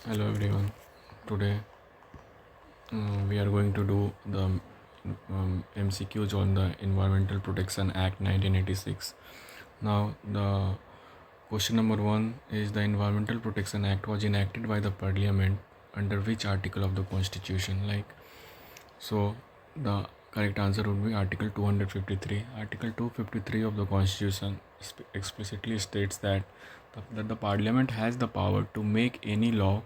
Hello everyone. Today we are going to do the MCQs on the Environmental Protection Act 1986. Now the question number 1 is the Environmental Protection Act was enacted by the Parliament under which article of the Constitution? So the correct answer would be Article 253. Article 253 of the Constitution explicitly states that the Parliament has the power to make any law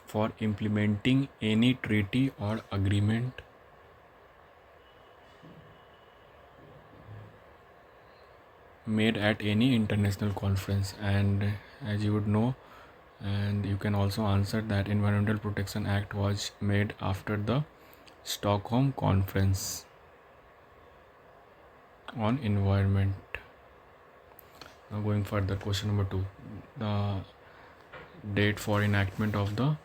for implementing any treaty or agreement made at any international conference. And as you would know, and you can also answer that Environmental Protection Act was made after the Stockholm Conference on Environment. Now going further, question number 2, the date for enactment of the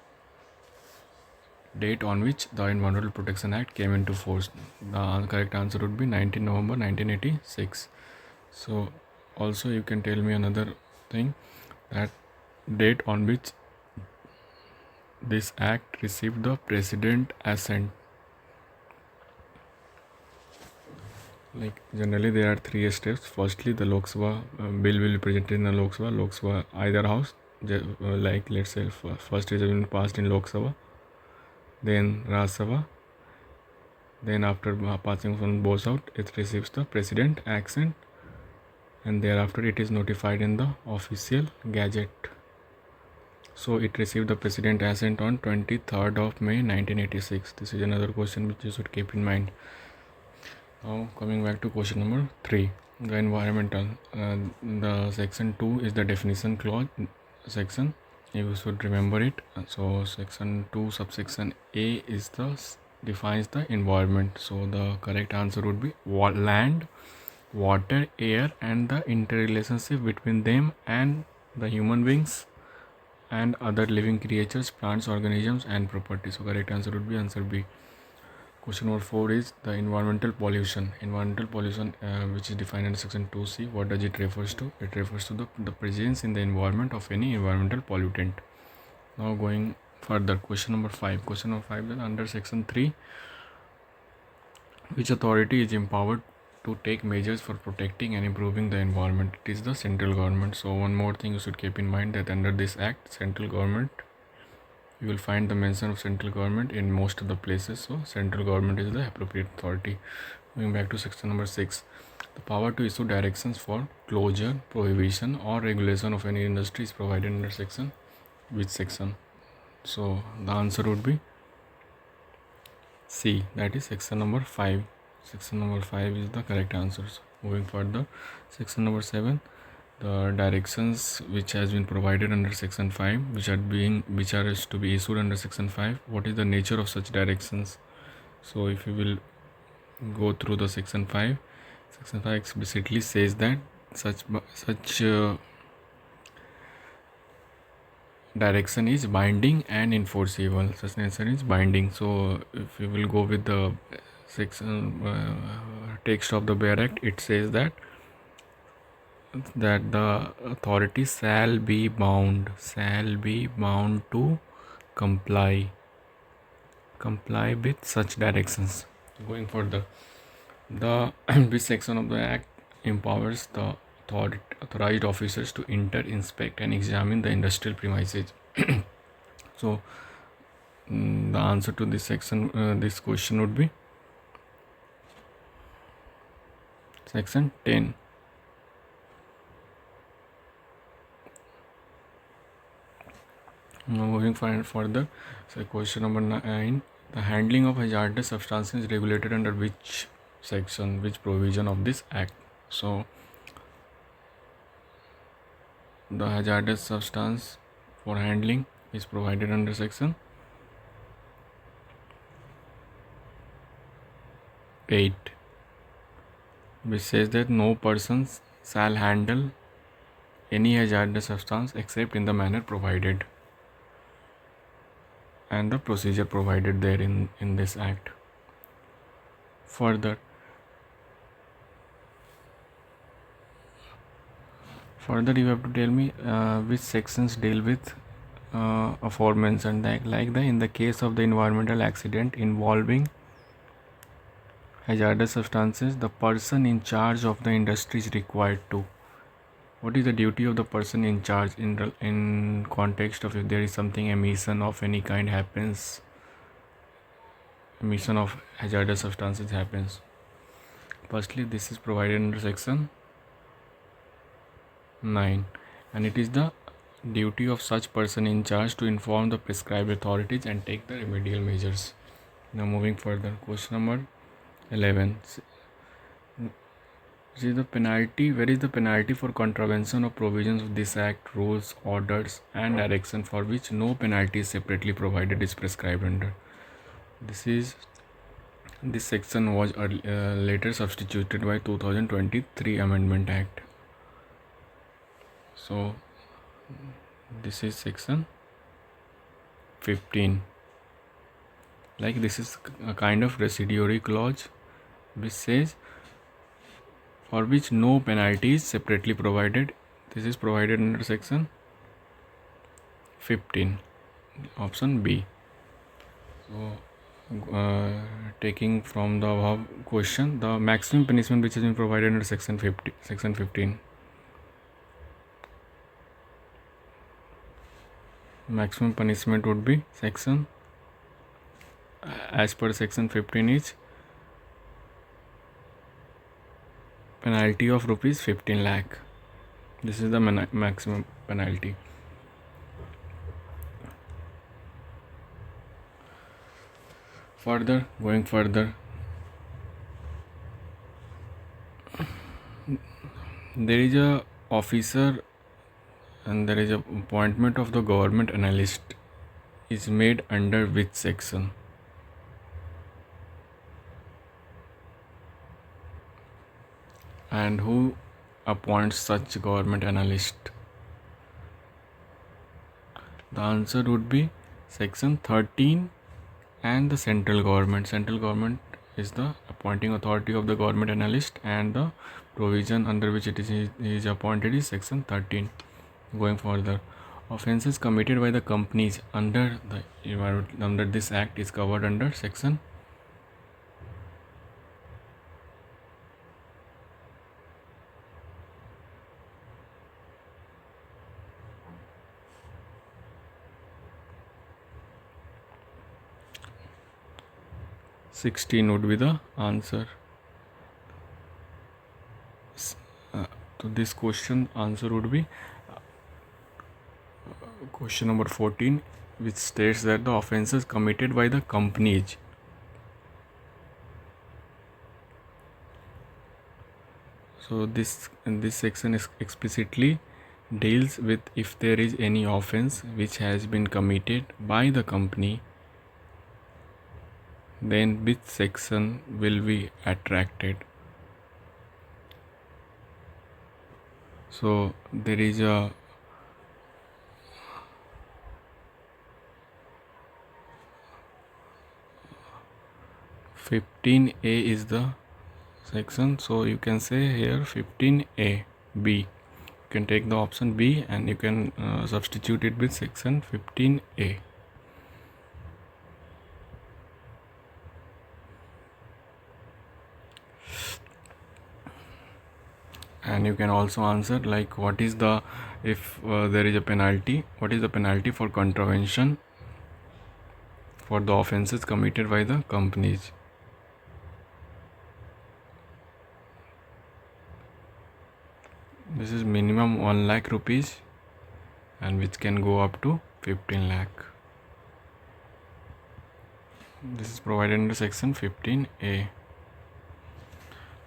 date on which the Environmental Protection Act came into force. The correct answer would be 19 November 1986. So also you can tell me another thing, that date on which this act received the president assent. Like generally there are 3 steps. Firstly, the Lok Sabha bill will be presented in the Lok Sabha either house. Like let's say first it has been passed in Lok Sabha, then Raj Sabha, then after passing from both out, it receives the president assent, and thereafter it is notified in the official gazette. So it received the president assent on 23rd of May 1986. This is another question which you should keep in mind. Now coming back to question number 3, the environmental. The section 2 is the definition clause section. You should remember it. So section 2 subsection A is defines the environment. So the correct answer would be land, water, air, and the interrelationship between them and the human beings and other living creatures, plants, organisms, and property. So correct answer would be answer B. Question number 4 is the environmental pollution. Environmental pollution, which is defined in section 2C. What does it refers to? It refers to the presence in the environment of any environmental pollutant. Now going further, question number 5. Question number 5 is under section 3. Which authority is empowered to take measures for protecting and improving the environment? It is the central government. So one more thing you should keep in mind, that under this act, central government, you will find the mention of central government in most of the places. So central government is the appropriate authority. Going back to section number 6, the power to issue directions for closure, prohibition, or regulation of any industry is provided under section which section? So the answer would be C, that is section number 5. Section number 5 is the correct answer. So moving further, section number 7, the directions which has been provided under section 5, which are to be issued under section 5. What is the nature of such directions? So if you will go through the section 5 explicitly says that such direction is binding and enforceable. Such direction is binding. So if you will go with the section text of the bare act, it says that the authority shall be bound to comply with such directions. Going further, the which section of the act empowers the authorized officers to enter, inspect, and examine the industrial premises? So the answer to this section, this question would be section 10. Now moving further, so question number 9, the handling of hazardous substances is regulated under which section, which provision of this act? So the hazardous substance for handling is provided under section 8, which says that no person shall handle any hazardous substance except in the manner provided and the procedure provided there in this act. Further you have to tell me which sections deal with aforementioned, in the case of the environmental accident involving hazardous substances, the person in charge of the industry is required to. What is the duty of the person in charge in context of if there is something emission of any kind happens, emission of hazardous substances happens? Firstly, this is provided under section 9, and it is the duty of such person in charge to inform the prescribed authorities and take the remedial measures. Now moving further, question number 11. Which is the penalty? Where is the penalty for contravention of provisions of this act, rules, orders, and direction for which no penalty is separately provided is prescribed under? This section was later substituted by 2023 Amendment Act. So this is section 15. This is a kind of residuary clause which says for which no penalty is separately provided. This is provided under section 15, option B. So taking from the above question, the maximum punishment which has been provided under section 15. Maximum punishment would be section, as per section 15, is penalty of rupees 15 lakh. This is the maximum penalty. Going further, there is a officer and there is a appointment of the government analyst is made under which section? And who appoints such government analyst? The answer would be section 13 and the central government. Central government is the appointing authority of the government analyst, and the provision under which it is appointed is section 13. Going further, offences committed by the companies under this act is covered under section . (16) would be the answer. To this question, answer would be question number 14, which states that the offences committed by the companies . So this section is explicitly deals with if there is any offence which has been committed by the company, then which section will be attracted. So there is a (15A) is the section, so you can say here 15A B. You can take the option B and you can substitute it with section 15A. And you can also answer what is the, if there is a penalty, what is the penalty for contravention for the offences committed by the companies. This is minimum 1 lakh rupees and which can go up to 15 lakh. This is provided under section 15A.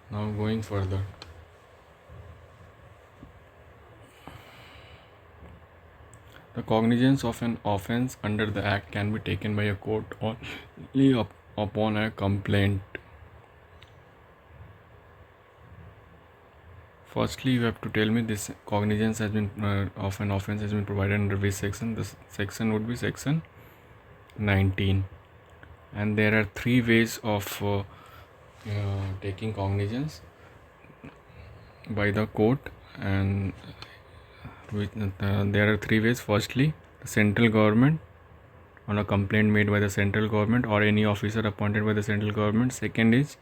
Now going further. The cognizance of an offence under the Act can be taken by a court only upon a complaint. Firstly, you have to tell me this cognizance has been of an offence has been provided under which section. This section would be section 19, and there are 3 ways of taking cognizance by the court, and there are 3 ways. Firstly, central government, on a complaint made by the central government or any officer appointed by the central government. Second is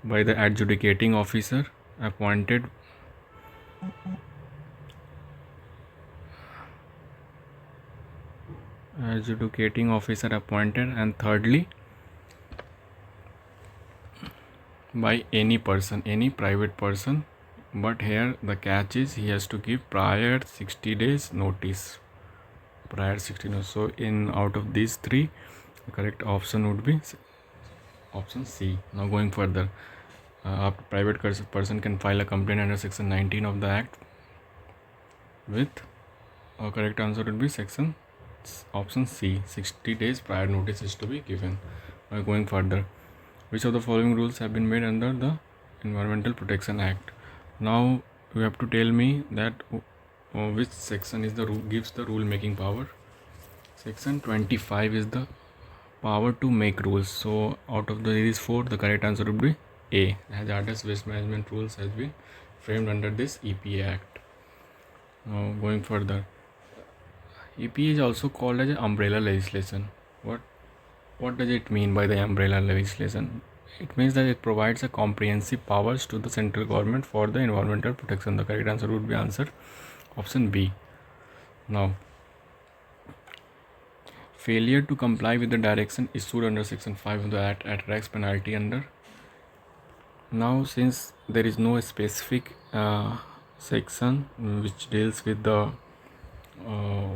by the adjudicating officer appointed and thirdly by any person, any private person, but here the catch is he has to give prior 60 days notice. So in out of these three, the correct option would be option C. Now going further, a private person can file a complaint under section 19 of the act with a correct answer would be option C. 60 days prior notice is to be given. Now going further, which of the following rules have been made under the Environmental Protection Act? Now you have to tell me that which section is gives the rule making power. Section 25 is the power to make rules. So out of these four, the correct answer would be A. Hazardous waste management rules has been framed under this EPA Act. Now going further, EPA is also called as umbrella legislation. What does it mean by the umbrella legislation? It means that it provides a comprehensive powers to the central government for the environmental protection. The correct answer would be option B. Now, failure to comply with the direction issued under section 5 of the Act attracts penalty under. Now, since there is no specific section which deals with the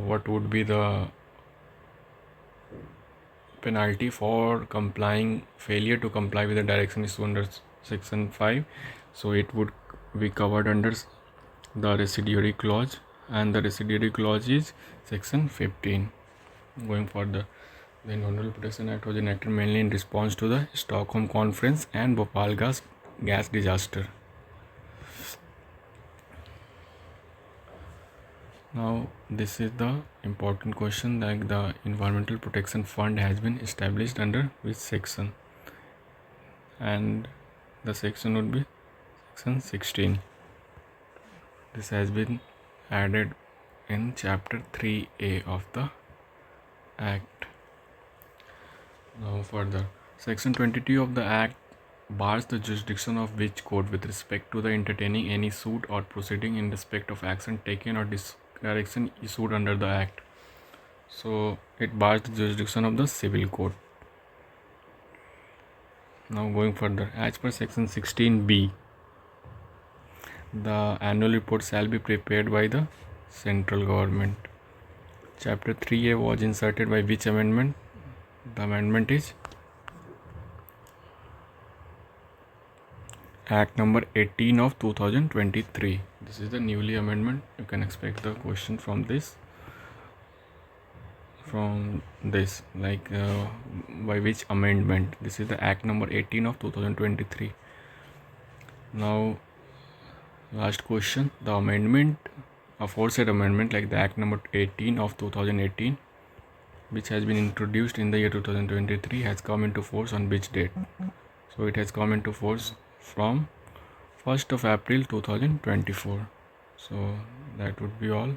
what would be the penalty for failure to comply with the direction issued under section 5, so it would be covered under the residuary clause, and the residuary clause is section 15. Going further, the Environmental Protection Act was enacted mainly in response to the Stockholm Conference and Bhopal gas disaster. Now this is the important question, like the Environmental Protection Fund has been established under which section, and the section would be section 16. This has been added in chapter 3A of the Act. Now further, section 22 of the Act bars the jurisdiction of which court with respect to the entertaining any suit or proceeding in respect of action taken or direction issued under the Act. So it bars the jurisdiction of the civil court. Now going further, as per section 16B, the annual report shall be prepared by the central government. Chapter 3A was inserted by which amendment? The amendment is Act number 18 of 2023. This is the newly amendment. You can expect the question from this like by which amendment. This is the Act number 18 of 2023. Now last question, the amendment, aforesaid amendment, like the Act number 18 of 2018, which has been introduced in the year 2023, has come into force on which date? So it has come into force from 1st of April 2024. So that would be all.